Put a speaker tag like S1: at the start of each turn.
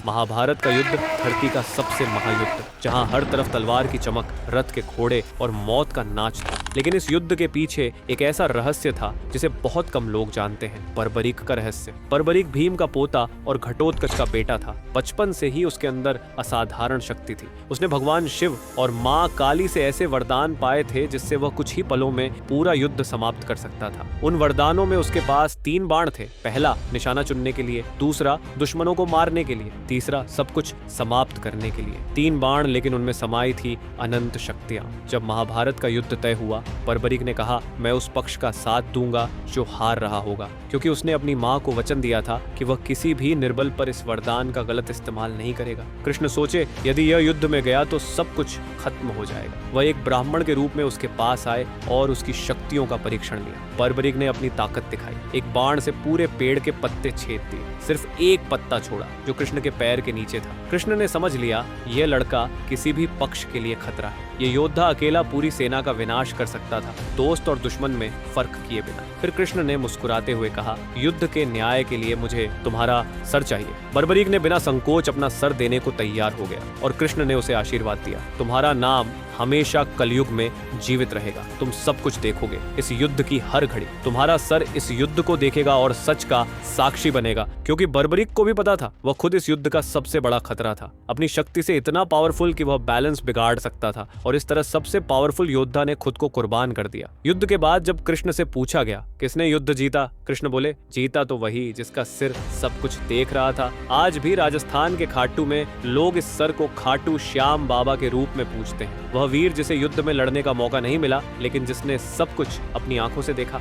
S1: महाभारत का युद्ध धरती का सबसे महायुद्ध, जहां हर तरफ तलवार की चमक, रथ के घोड़े और मौत का नाच था। लेकिन इस युद्ध के पीछे एक ऐसा रहस्य था जिसे बहुत कम लोग जानते हैं, बर्बरीक का रहस्य। बर्बरीक भीम का पोता और घटोत्कच का बेटा था। बचपन से ही उसके अंदर असाधारण शक्ति थी। उसने भगवान शिव और माँ काली से ऐसे वरदान पाए थे जिससे वह कुछ ही पलों में पूरा युद्ध समाप्त कर सकता था। उन वरदानों में उसके पास 3 बाण थे। पहला निशाना चुनने के लिए, दूसरा दुश्मनों को मारने के लिए, तीसरा सब कुछ समाप्त करने के लिए। 3 बाण, लेकिन उनमें समाई थी अनंत शक्तियां। जब महाभारत का युद्ध तय हुआ, बर्बरीक ने कहा, मैं उस पक्ष का साथ दूंगा जो हार रहा होगा, क्योंकि उसने अपनी माँ को वचन दिया था कि वह किसी भी निर्बल पर इस वरदान का गलत इस्तेमाल नहीं करेगा। कृष्ण सोचे, यदि यह युद्ध में गया तो सब कुछ खत्म हो जाएगा। वह एक ब्राह्मण के रूप में उसके पास आए और उसकी शक्तियों का परीक्षण लिया। बर्बरीक ने अपनी ताकत दिखाई। एक बाण से पूरे पेड़ के पत्ते छेद दिए, सिर्फ एक पत्ता छोड़ा जो कृष्ण के पैर के नीचे था। कृष्ण ने समझ लिया, यह लड़का किसी भी पक्ष के लिए खतरा है। ये योद्धा अकेला पूरी सेना का विनाश कर सकता था, दोस्त और दुश्मन में फर्क किए बिना। फिर कृष्ण ने मुस्कुराते हुए कहा, युद्ध के न्याय के लिए मुझे तुम्हारा सर चाहिए। बर्बरीक ने बिना संकोच अपना सर देने को तैयार हो गया और कृष्ण ने उसे आशीर्वाद दिया, तुम्हारा नाम हमेशा कलयुग में जीवित रहेगा। तुम सब कुछ देखोगे, इस युद्ध की हर घड़ी। तुम्हारा सर इस युद्ध को देखेगा और सच का साक्षी बनेगा, क्योंकि बर्बरीक को भी पता था वह खुद इस युद्ध का सबसे बड़ा खतरा था। अपनी शक्ति से इतना पावरफुल कि वह बैलेंस बिगाड़ सकता था, और इस तरह सबसे पावरफुल योद्धा ने खुद को कुर्बान कर दिया। युद्ध के बाद जब कृष्ण से पूछा गया, किसने युद्ध जीता, कृष्ण बोले, जीता तो वही जिसका सिर सब कुछ देख रहा था। आज भी राजस्थान के खाटू में लोग इस सर को खाटू श्याम बाबा के रूप में पूजते हैं। वह वीर जिसे युद्ध में लड़ने का मौका नहीं मिला, लेकिन जिसने सब कुछ अपनी आंखों से देखा।